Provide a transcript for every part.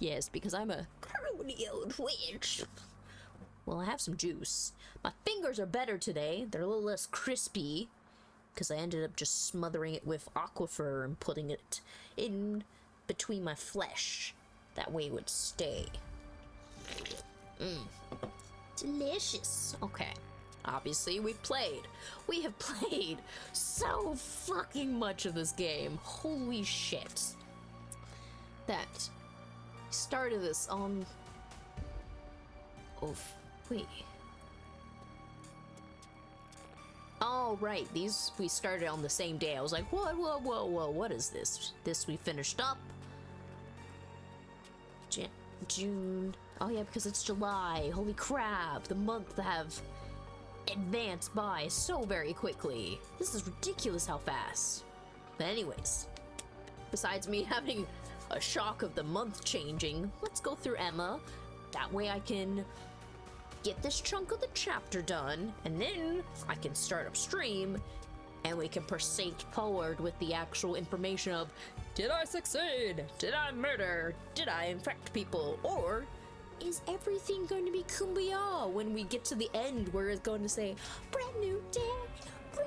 Yes, because I'm a crony old witch. Well, I have some juice. My fingers are better today. They're a little less crispy because I ended up just smothering it with aquifer and putting it in between my flesh. That way it would stay. Delicious. Okay. Obviously, we have played so fucking much of this game. Holy shit. That started this on... Oh, wait. Oh, right. These we started on the same day. I was like, whoa, what is this? This we finished up. June. Oh, yeah, because it's July. Holy crap. The month have advanced by so very quickly. This is ridiculous how fast. But anyways, besides me having a shock of the month changing, let's go through Emma. That way I can get this chunk of the chapter done, and then I can start upstream, and we can proceed forward with the actual information of, did I succeed? Did I murder? Did I infect people? Or is everything going to be kumbaya when we get to the end where it's going to say, brand new day, la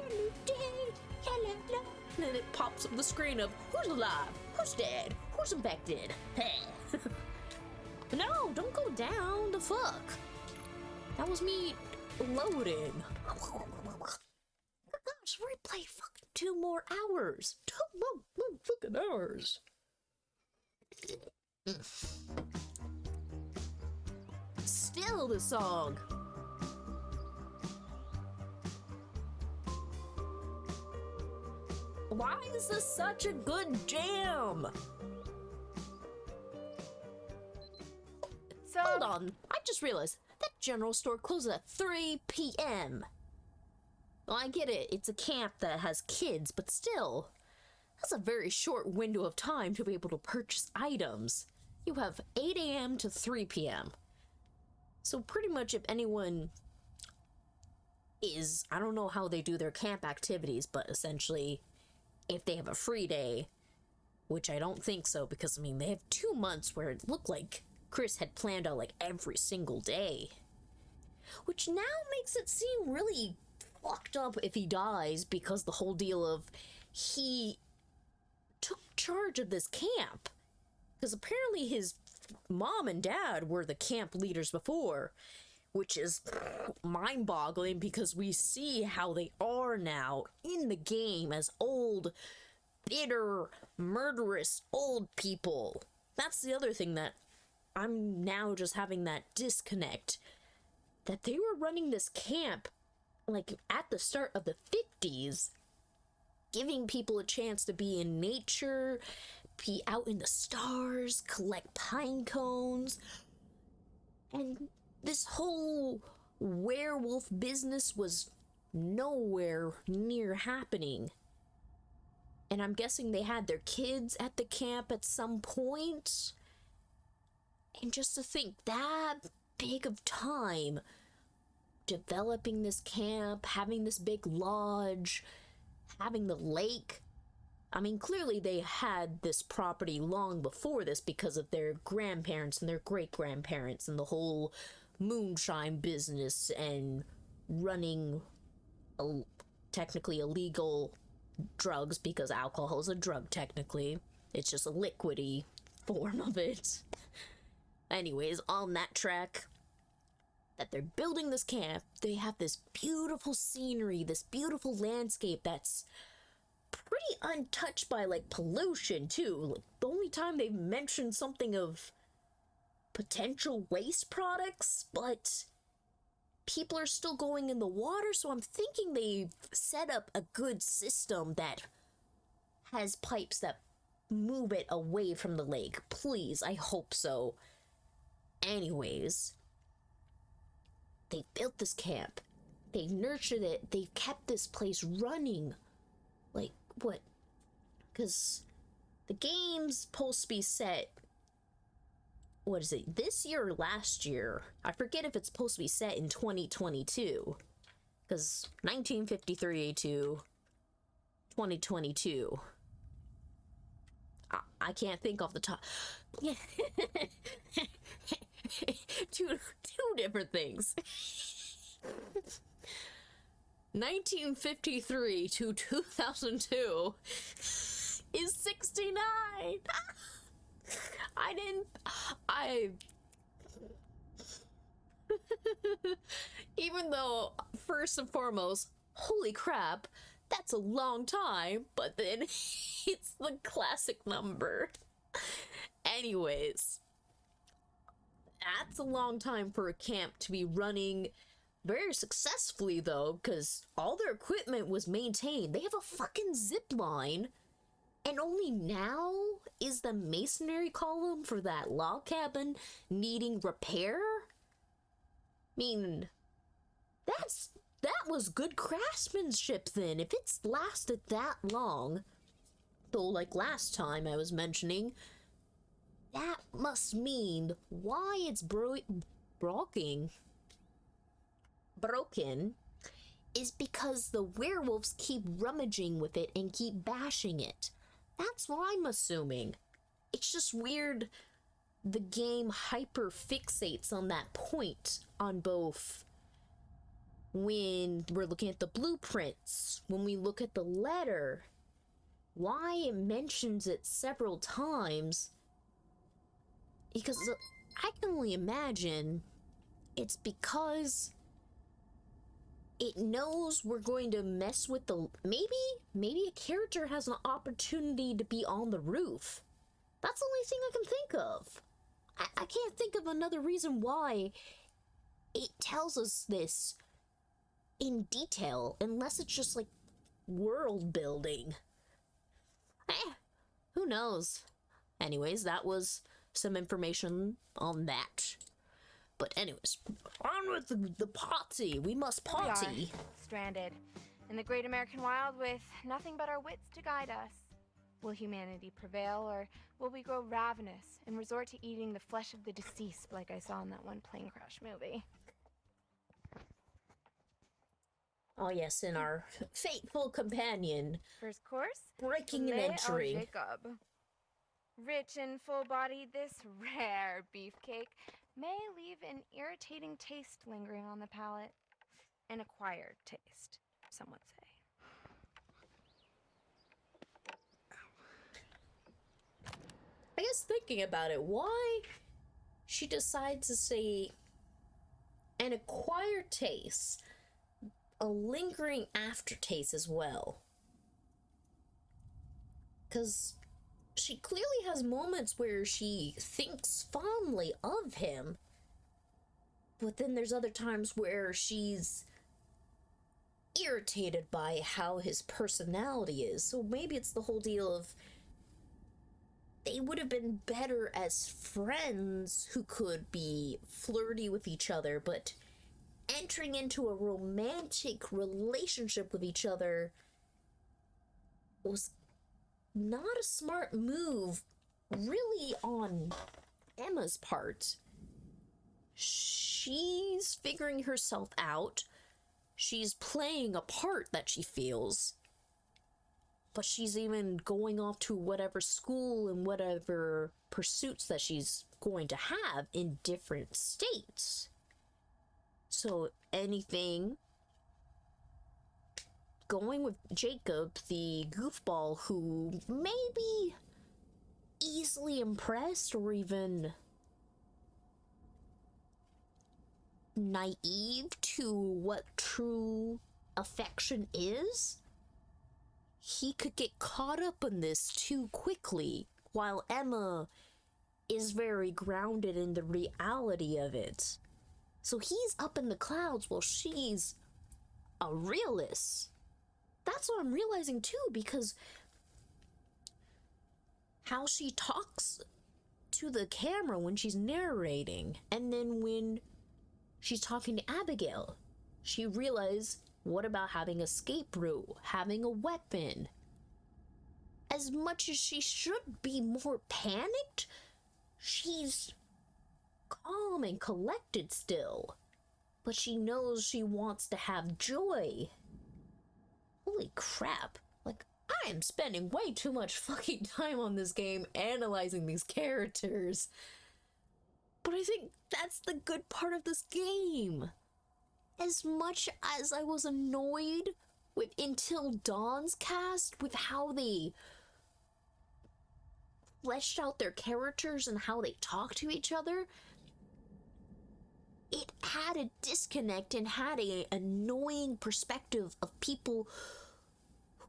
la la, and then it pops up the screen of, who's alive? Who's dead? Who's infected? Hey. No, don't go down, the fuck? That was me loading. Gosh, we played fucking 2 more hours. 2 more fucking hours. Still the song. Why is this such a good jam? So, hold on, I just realized that general store closes at 3 p.m. Well, I get it, it's a camp that has kids, but still, that's a very short window of time to be able to purchase items. You have 8 a.m. to 3 p.m. So pretty much if anyone is, I don't know how they do their camp activities, but essentially, if they have a free day, which I don't think so, because, I mean, they have 2 months where it looked like Chris had planned out, like, every single day. Which now makes it seem really fucked up if he dies, because the whole deal of he took charge of this camp. Because apparently his mom and dad were the camp leaders before, which is mind-boggling because we see how they are now in the game as old, bitter, murderous old people. That's the other thing that I'm now just having that disconnect. That they were running this camp, like, at the start of the 50s, giving people a chance to be in nature, be out in the stars, collect pine cones, and this whole werewolf business was nowhere near happening. And I'm guessing they had their kids at the camp at some point. And just to think that big of time developing this camp, having this big lodge, having the lake. I mean, clearly they had this property long before this because of their grandparents and their great-grandparents and the whole moonshine business and running technically illegal drugs, because alcohol is a drug technically. It's just a liquidy form of it. Anyways, on that track, that they're building this camp, they have this beautiful scenery, this beautiful landscape that's pretty untouched by, like, pollution, too. Like, the only time they've mentioned something of potential waste products, but people are still going in the water, so I'm thinking they've set up a good system that has pipes that move it away from the lake. Please, I hope so. Anyways, they built this camp. They've nurtured it. They've kept this place running. Like, what? Because the game's supposed to be set, what is it, this year or last year? I forget if it's supposed to be set in 2022. Because 1953 to 2022. I can't think off the top. two different things. 1953 to 2002 is 69. Even though, first and foremost, holy crap, that's a long time, but then it's the classic number. Anyways, that's a long time for a camp to be running very successfully, though, because all their equipment was maintained. They have a fucking zip line, and only now is the masonry column for that log cabin needing repair? I mean, that was good craftsmanship then, if it's lasted that long. Though, like last time I was mentioning, that must mean why it's broken is because the werewolves keep rummaging with it and keep bashing it. That's what I'm assuming. It's just weird the game hyper fixates on that point on both when we're looking at the blueprints, when we look at the letter, why it mentions it several times, because I can only imagine it's because it knows we're going to mess with the... Maybe a character has an opportunity to be on the roof. That's the only thing I can think of. I can't think of another reason why it tells us this in detail, unless it's just like world building. Who knows? Anyways, that was some information on that. But anyways, on with the party. We must party. We are stranded in the great American wild with nothing but our wits to guide us. Will humanity prevail, or will we grow ravenous and resort to eating the flesh of the deceased like I saw in that one plane crash movie? Oh yes, and our faithful companion. First course, breaking an filet au entry. Jacob. Rich and full-bodied, this rare beefcake may leave an irritating taste lingering on the palate. An acquired taste, some would say. I guess thinking about it, why she decides to say an acquired taste, a lingering aftertaste as well. Because she clearly has moments where she thinks fondly of him, but then there's other times where she's irritated by how his personality is. So maybe it's the whole deal of they would have been better as friends who could be flirty with each other, but entering into a romantic relationship with each other was not a smart move, really, on Emma's part. She's figuring herself out. She's playing a part that she feels. But she's even going off to whatever school and whatever pursuits that she's going to have in different states. So anything going with Jacob, the goofball who may be easily impressed or even naive to what true affection is, he could get caught up in this too quickly, while Emma is very grounded in the reality of it. So he's up in the clouds while she's a realist. That's what I'm realizing too, because how she talks to the camera when she's narrating, and then when she's talking to Abigail, she realized, what about having a escape route, having a weapon? As much as she should be more panicked, she's calm and collected still. But she knows she wants to have joy. Holy crap. Like, I am spending way too much fucking time on this game analyzing these characters. But I think that's the good part of this game. As much as I was annoyed with Until Dawn's cast, with how they fleshed out their characters and how they talk to each other, it had a disconnect and had an annoying perspective of people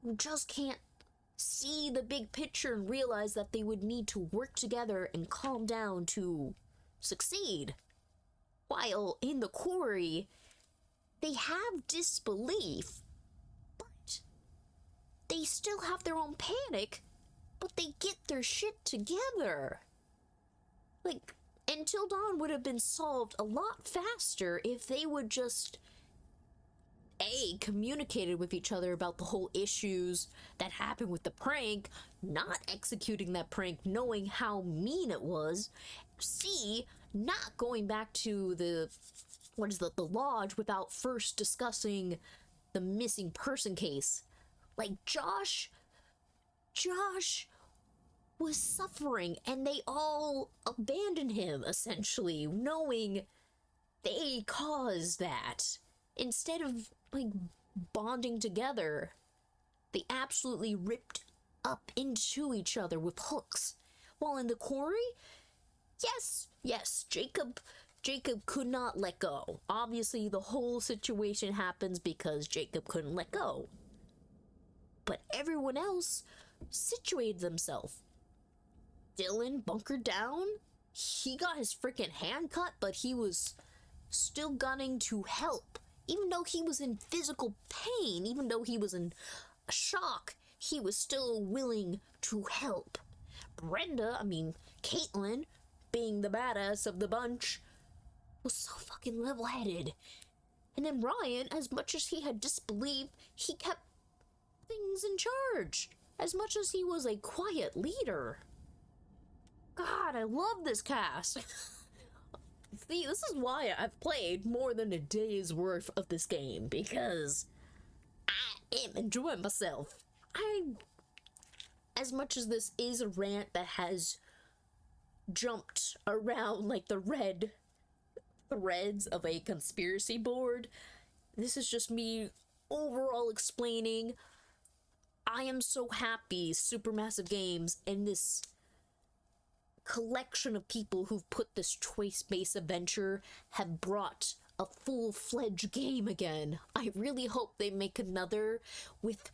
who just can't see the big picture and realize that they would need to work together and calm down to succeed. While in the quarry, they have disbelief, but they still have their own panic, but they get their shit together. Like, Until Dawn would have been solved a lot faster if they would just communicated with each other about the whole issues that happened with the prank, not executing that prank knowing how mean it was, C, not going back to the lodge without first discussing the missing person case. Like, Josh was suffering and they all abandoned him, essentially, knowing they caused that. Instead of, like, bonding together, they absolutely ripped up into each other with hooks. While in the quarry, yes, Jacob could not let go. Obviously, the whole situation happens because Jacob couldn't let go. But everyone else situated themselves. Dylan bunkered down. He got his freaking hand cut, but he was still gunning to help. Even though he was in physical pain, even though he was in shock, he was still willing to help. Caitlin, being the badass of the bunch, was so fucking level-headed. And then Ryan, as much as he had disbelief, he kept things in charge. As much as he was a quiet leader. God, I love this cast. See, this is why I've played more than a day's worth of this game, because I am enjoying myself. As much as this is a rant that has jumped around like the red threads of a conspiracy board, this is just me overall explaining. I am so happy Supermassive Games and this collection of people who've put this choice-based adventure have brought a full-fledged game again. I really hope they make another with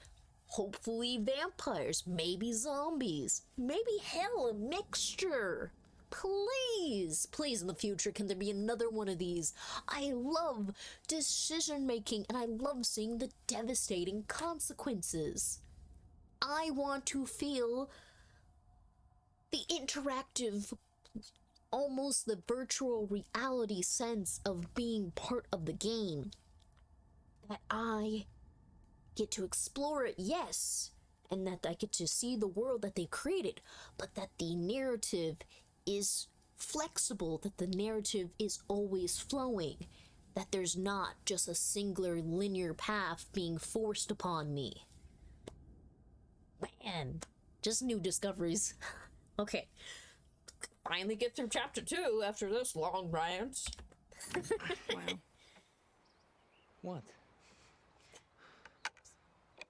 hopefully vampires, maybe zombies, maybe hell, a mixture. Please in the future, can there be another one of these? I love decision making and I love seeing the devastating consequences. I want to feel the interactive, almost the virtual reality sense of being part of the game. That I get to explore it, yes, and that I get to see the world that they created, but that the narrative is flexible, that the narrative is always flowing, that there's not just a singular linear path being forced upon me. Man, just new discoveries. Okay, finally get through chapter 2 after this long rant. Wow. What?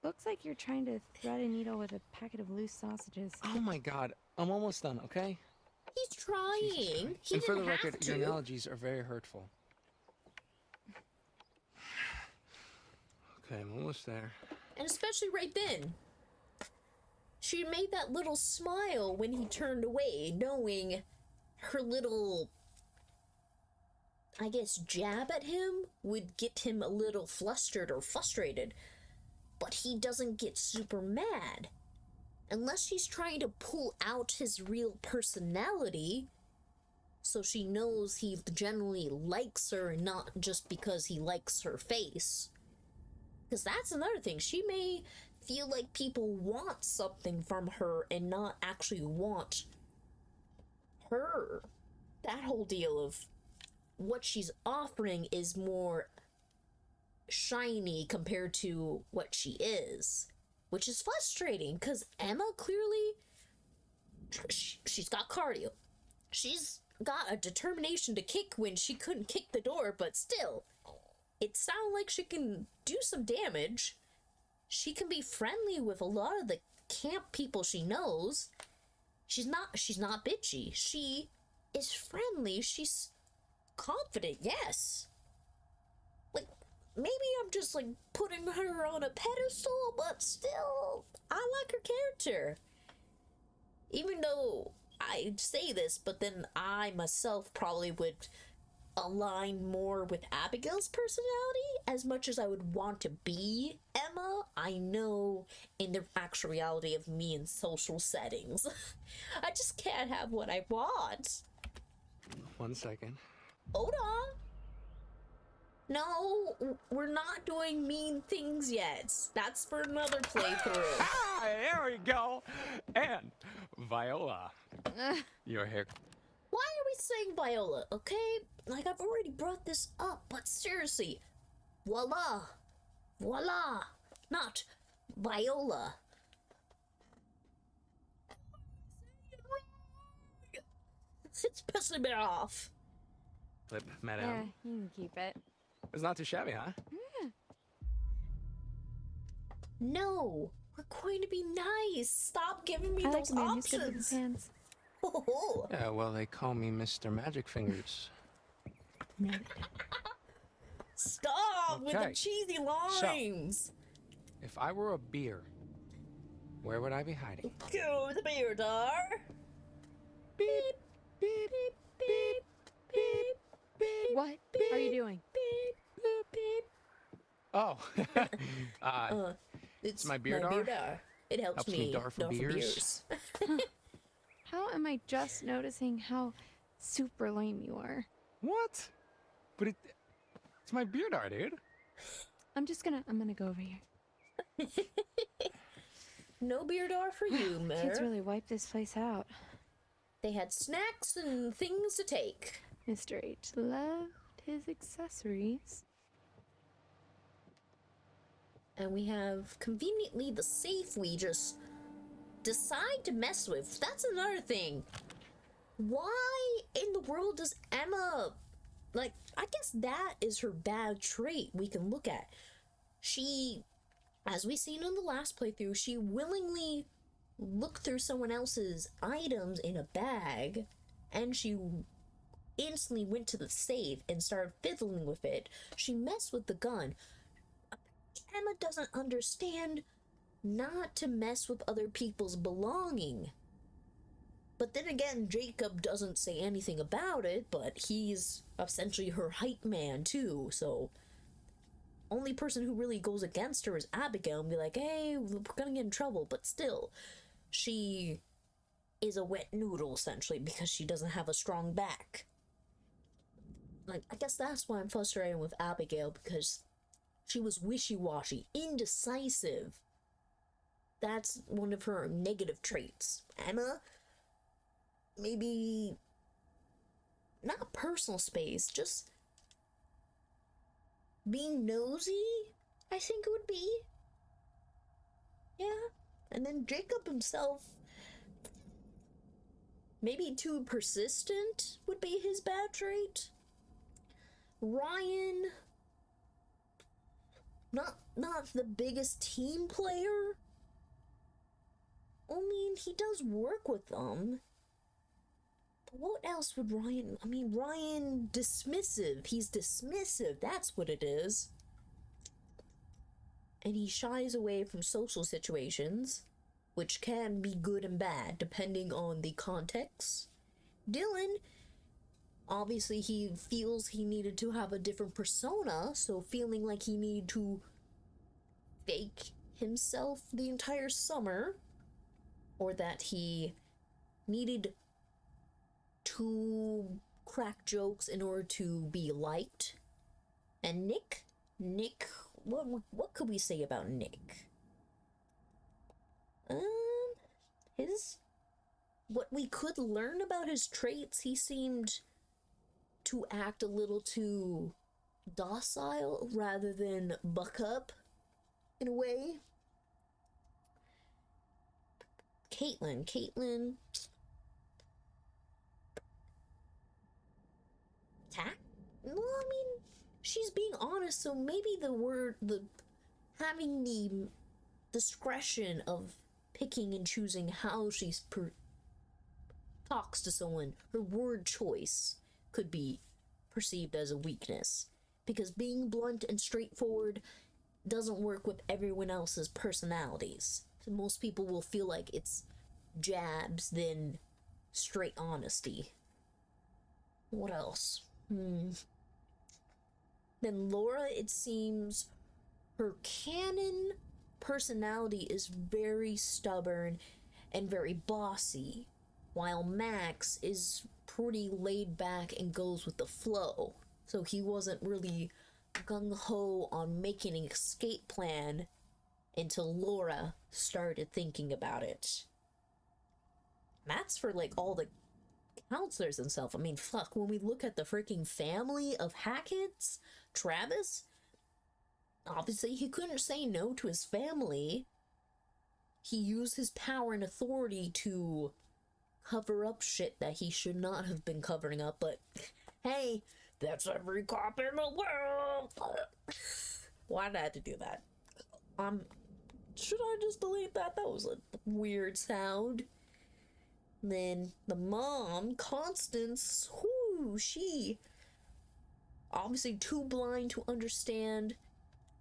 Looks like you're trying to thread a needle with a packet of loose sausages. Oh my god, I'm almost done, okay? He's trying. He and for the didn't have record, to. your analogies are very hurtful. Okay, I'm almost there. And especially right then. She made that little smile when he turned away, knowing her little, I guess, jab at him would get him a little flustered or frustrated. But he doesn't get super mad. Unless she's trying to pull out his real personality, so she knows he generally likes her and not just because he likes her face. Because that's another thing. She may feel like people want something from her and not actually want her. That whole deal of what she's offering is more shiny compared to what she is. which is frustrating because Emma clearly, she's got cardio. She's got a determination to kick when she couldn't kick the door, but still, it sounds like she can do some damage. She can be friendly with a lot of the camp people she knows. She's not bitchy. She is friendly. She's confident, yes. Like, maybe I'm just, like, putting her on a pedestal, but still, I like her character. Even though I say this, but then I myself probably would align more with Abigail's personality. As much as I would want to be Emma, I know in the actual reality of me in social settings, I just can't have what I want. 1 second. Hold on. No, we're not doing mean things yet. That's for another playthrough. Ah, there we go. And Viola, your hair. Why are we saying Viola, okay? Like, I've already brought this up, but seriously, voila, not Viola. It's pissing me off. Flip, Yeah, madame. you can keep it. It's not too shabby, huh? No, we're going to be nice. Stop giving me I like those a man who's good with his options. hands. Oh, Yeah, well, they call me Mr. Magic Fingers. stop with the Okay. cheesy lines. If I were a beer, where would I be hiding? Go the beer door. Beep, beep, beep, beep, beep. What are you doing? Beep, beep, beep. Oh, It's my beer door? It helps, Helps me door for beers. How am I just noticing how super lame you are? what? But it's my beer dar, dude. I'm gonna go over here. No beer door for you, Mer. Kids really wiped this place out. They had snacks and things to take. Mr. H loved his accessories. And we have conveniently the safe we just decide to mess with. That's another thing. Why in the world does Emma, like, I guess that is her bad trait we can look at. She, as we seen in the last playthrough, she willingly looked through someone else's items in a bag, and she instantly went to the safe and started fiddling with it. She messed with the gun. Emma doesn't understand not to mess with other people's belonging. But then again, Jacob doesn't say anything about it, but he's essentially her hype man too, so only person who really goes against her is Abigail and be like, hey, we're gonna get in trouble, but still, she is a wet noodle essentially because she doesn't have a strong back. Like, I guess that's why I'm frustrated with Abigail, because she was wishy-washy, indecisive. That's one of her negative traits. Emma, maybe not personal space, just being nosy, I think it would be. Yeah. And then Jacob himself, maybe too persistent would be his bad trait. Ryan, not the biggest team player. I mean, he does work with them. But what else would Ryan... I mean, Ryan dismissive. He's dismissive. That's what it is. And he shies away from social situations, which can be good and bad, depending on the context. Dylan, obviously he feels he needed to have a different persona, so feeling like he needed to fake himself the entire summer, or that he needed to crack jokes in order to be liked. And Nick, what could we say about Nick? What we could learn about his traits, he seemed to act a little too docile rather than buck up, in a way. Caitlin. Caitlin. Tact? Well, I mean, she's being honest, so maybe having the discretion of picking and choosing how she talks to someone, her word choice could be perceived as a weakness. Because being blunt and straightforward doesn't work with everyone else's personalities. So most people will feel like it's jabs than straight honesty. What else? Then Laura, it seems her canon personality is very stubborn and very bossy, while Max is pretty laid back and goes with the flow. So he wasn't really gung-ho on making an escape plan until Laura started thinking about it. That's for like all the counselors and stuff. I mean, fuck, when we look at the freaking family of Hackett's, Travis, obviously he couldn't say no to his family. He used his power and authority to cover up shit that he should not have been covering up, but hey, that's every cop in the world. Why did I have to do that? Should I just delete that? That was a weird sound. Then the mom, Constance, she obviously too blind to understand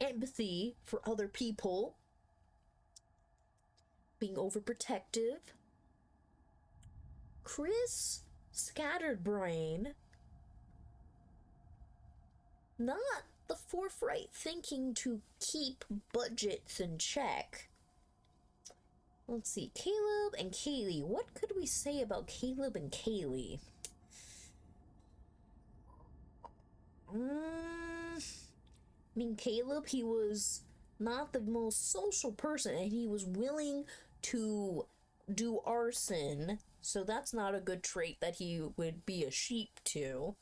empathy for other people, being overprotective. Chris, scattered brain, not the forthright thinking to keep budgets in check. Let's see, Caleb and Kaylee. What could we say about Caleb and Kaylee? I mean, Caleb, he was not the most social person, and he was willing to do arson, so that's not a good trait that he would be a sheep to.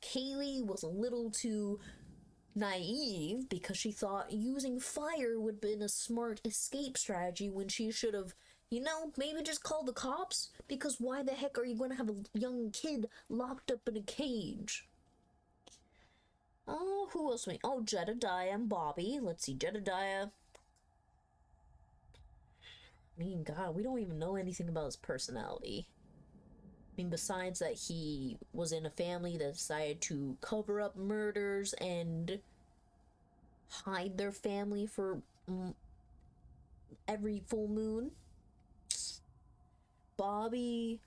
Kaylee was a little too naive because she thought using fire would have been a smart escape strategy when she should have, maybe just called the cops, because why the heck are you going to have a young kid locked up in a cage? Oh, who else? Jedediah and Bobby. Let's see, Jedediah. I mean, God, we don't even know anything about his personality. I mean, besides that he was in a family that decided to cover up murders and hide their family for every full moon. Bobby,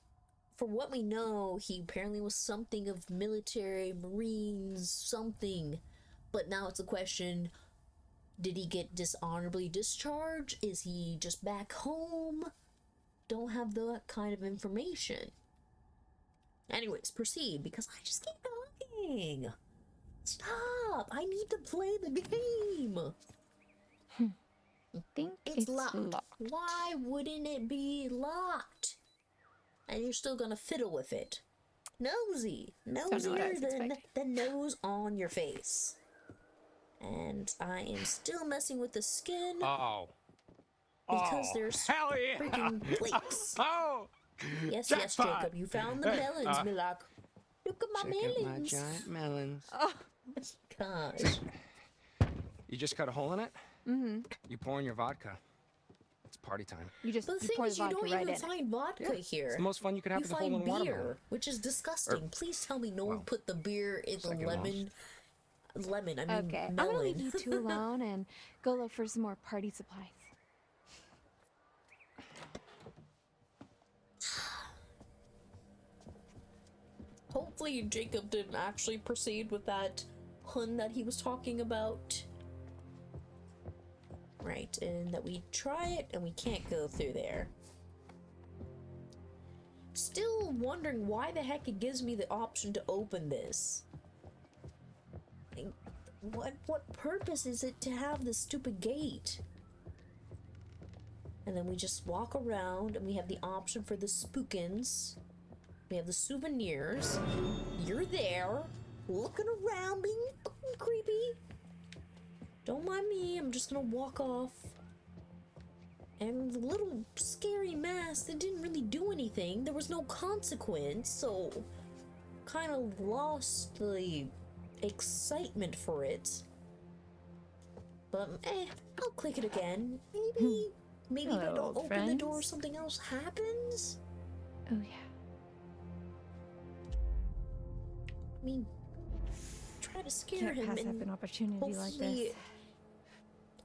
for what we know, he apparently was something of military, Marines, something. But now it's a question, did he get dishonorably discharged? Is he just back home? Don't have that kind of information. Anyways, proceed, because I just keep talking. Stop! I need to play the game. I think It's locked. Why wouldn't it be locked? And you're still gonna fiddle with it. Nosier than the nose on your face. And I am still messing with the skin. Because there's hell yeah. freaking flakes. Oh! Yes, Jackpot. Jacob, you found the melons, Milak. Look at my Check out my melons. giant melons. Oh, Gosh. You just cut a hole in it? mm-hmm. You pour in your vodka. It's party time. You just But the you thing pour the is, you vodka don't right even in. find vodka here. It's the most fun you could have You with a hole find in watermelon. beer, which is disgusting. Please tell me no one put the beer in the second lemon. Lemon, I mean Okay, I'm gonna leave melon. you two alone and go look for some more party supplies. Hopefully Jacob didn't actually proceed with that pun that he was talking about. Right, and that we try it and we can't go through there. Still wondering why the heck it gives me the option to open this. Like, what purpose is it to have this stupid gate? And then we just walk around and we have the option for the spookins. We have the souvenirs. You're there, looking around, being fucking creepy. Don't mind me, I'm just gonna walk off. And the little scary mask, it didn't really do anything. There was no consequence, so kind of lost the excitement for it. But I'll click it again. Maybe if I Hello, don't old open the door, friends. something else happens. Oh, yeah. I mean, try to scare Can't him pass up and an opportunity like hopefully this.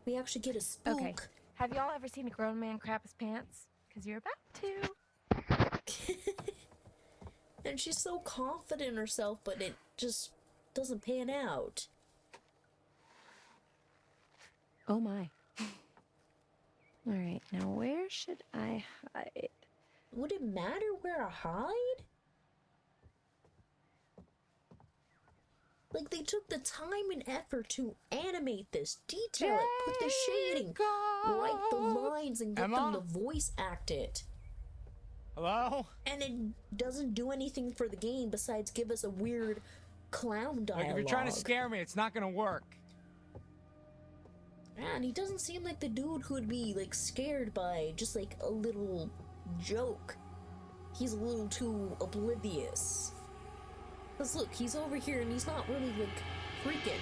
we actually get a spook. Okay. Have y'all ever seen a grown man crap his pants? Because you're about to. And she's so confident in herself, but it just doesn't pan out. Oh, my. All right, now where should I hide? Would it matter where I hide? Like, they took the time and effort to animate this, detail it, put the shading, write the lines, and get them Emma? to voice act it. Hello? And it doesn't do anything for the game besides give us a weird clown dialogue. Look, if you're trying to scare me, it's not gonna work. And he doesn't seem like the dude who'd be, like, scared by just, like, a little joke. He's a little too oblivious. Because look, he's over here and he's not really, like, freaking.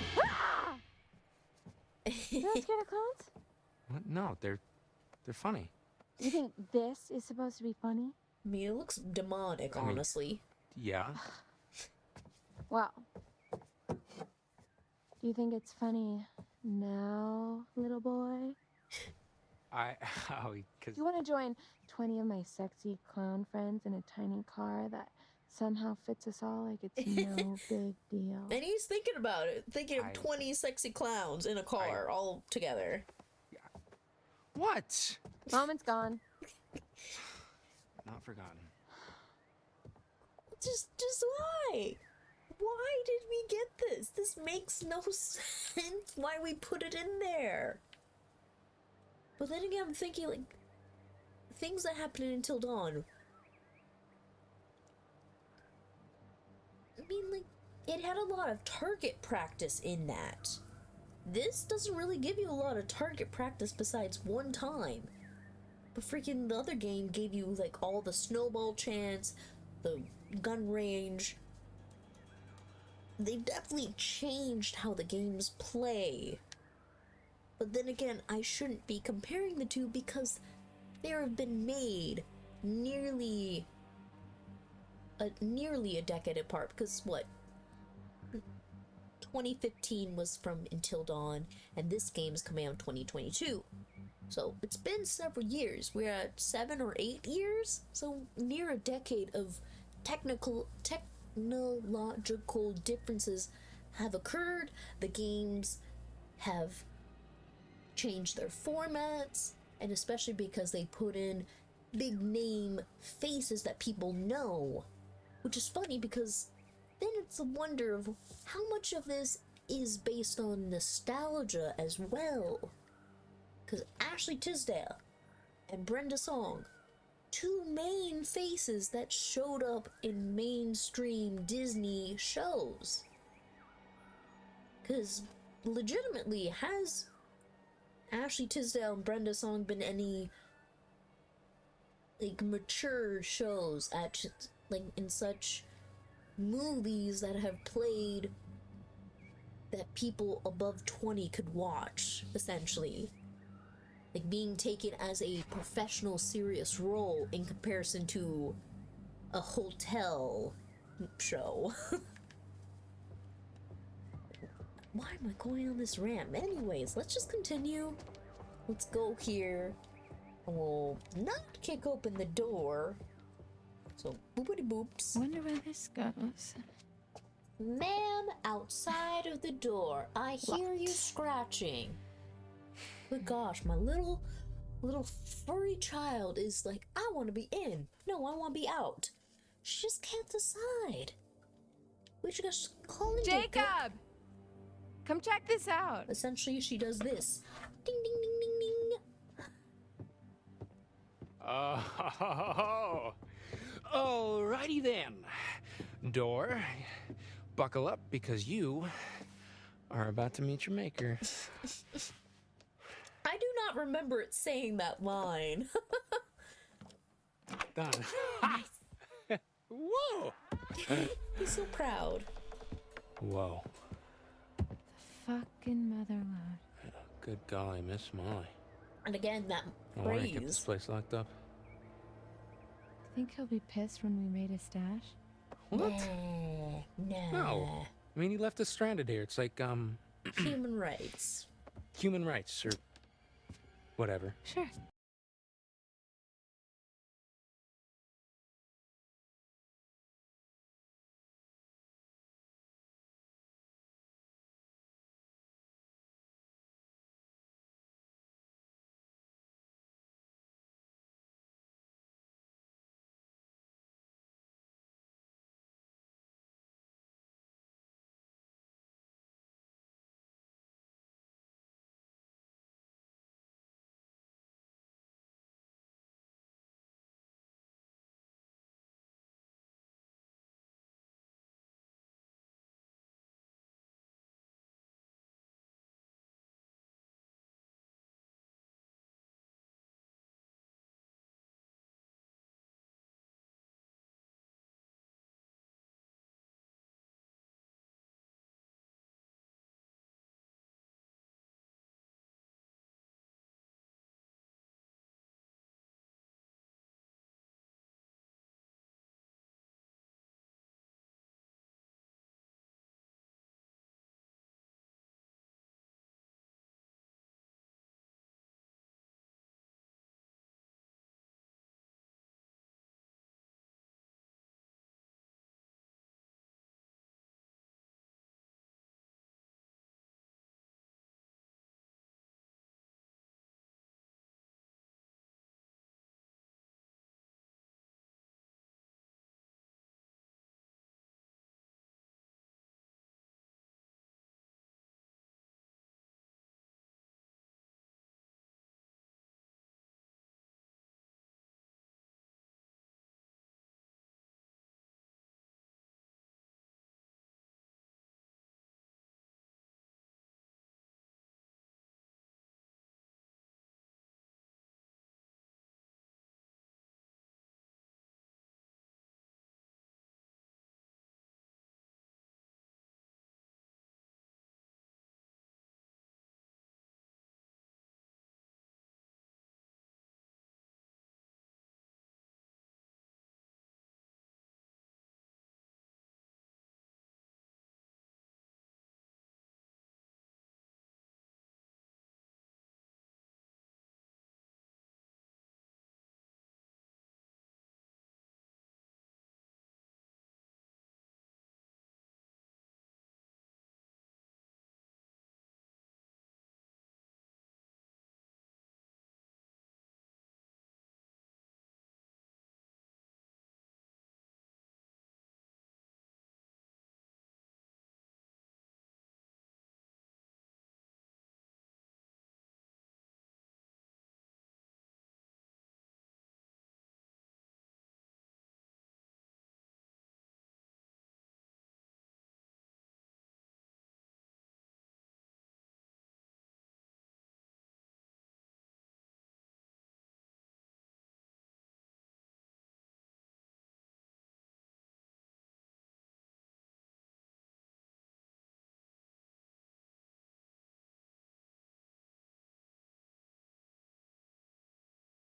You not scared of clowns? What? No, they're funny. You think this is supposed to be funny? I mean, it looks demonic, I mean- honestly. Yeah. Wow. Do you think it's funny now, little boy? Because Do you want to join 20 of my sexy clown friends in a tiny car that somehow fits us all like it's no big deal? And he's thinking about it, thinking of I- 20 sexy clowns in a car, all together. what? Moment's gone. Not forgotten. Just why? Why did we get this? This makes no sense. Why we put it in there? But then again, I'm thinking, like, things that happen in Until Dawn. I mean, like, it had a lot of target practice in that. This doesn't really give you a lot of target practice besides one time. But freaking the other game gave you, like, all the snowball chance, the gun range. They've definitely changed how the games play. But then again, I shouldn't be comparing the two because they have been made nearly a decade apart. Because what? 2015 was from Until Dawn, and this game's coming out in 2022. So it's been several years. We're at 7 or 8 years, so near a decade of technological differences have occurred. The games have changed their formats, and especially because they put in big name faces that people know, which is funny because then it's a wonder of how much of this is based on nostalgia as well. Because Ashley Tisdale and Brenda Song, two main faces that showed up in mainstream Disney shows. Because legitimately, has Ashley Tisdale and Brenda Song been any, like, mature shows at, like, in such movies that have played that people above 20 could watch, essentially? Like, being taken as a professional, serious role in comparison to a hotel show. Why am I going on this rant? Anyways, let's just continue. Let's go here. And we'll not kick open the door. So, boopity boops. Wonder where this goes. Ma'am, outside of the door, I hear you scratching. Good gosh, my little furry child is like, I want to be in. No, I want to be out. She just can't decide. We should just call in Jacob! Come check this out. Essentially, she does this. Ding, ding, ding, ding, ding. Alrighty then. Door, buckle up because you are about to meet your maker. I do not remember it saying that line. Done. Whoa! He's so proud. Whoa. Fucking motherlode. Good golly, Miss Molly. And again, that I want to keep this praise. place locked up. Think he'll be pissed when we raid his stash? What? Nah. No. I mean, he left us stranded here. It's like, Human rights. human rights or whatever. Sure.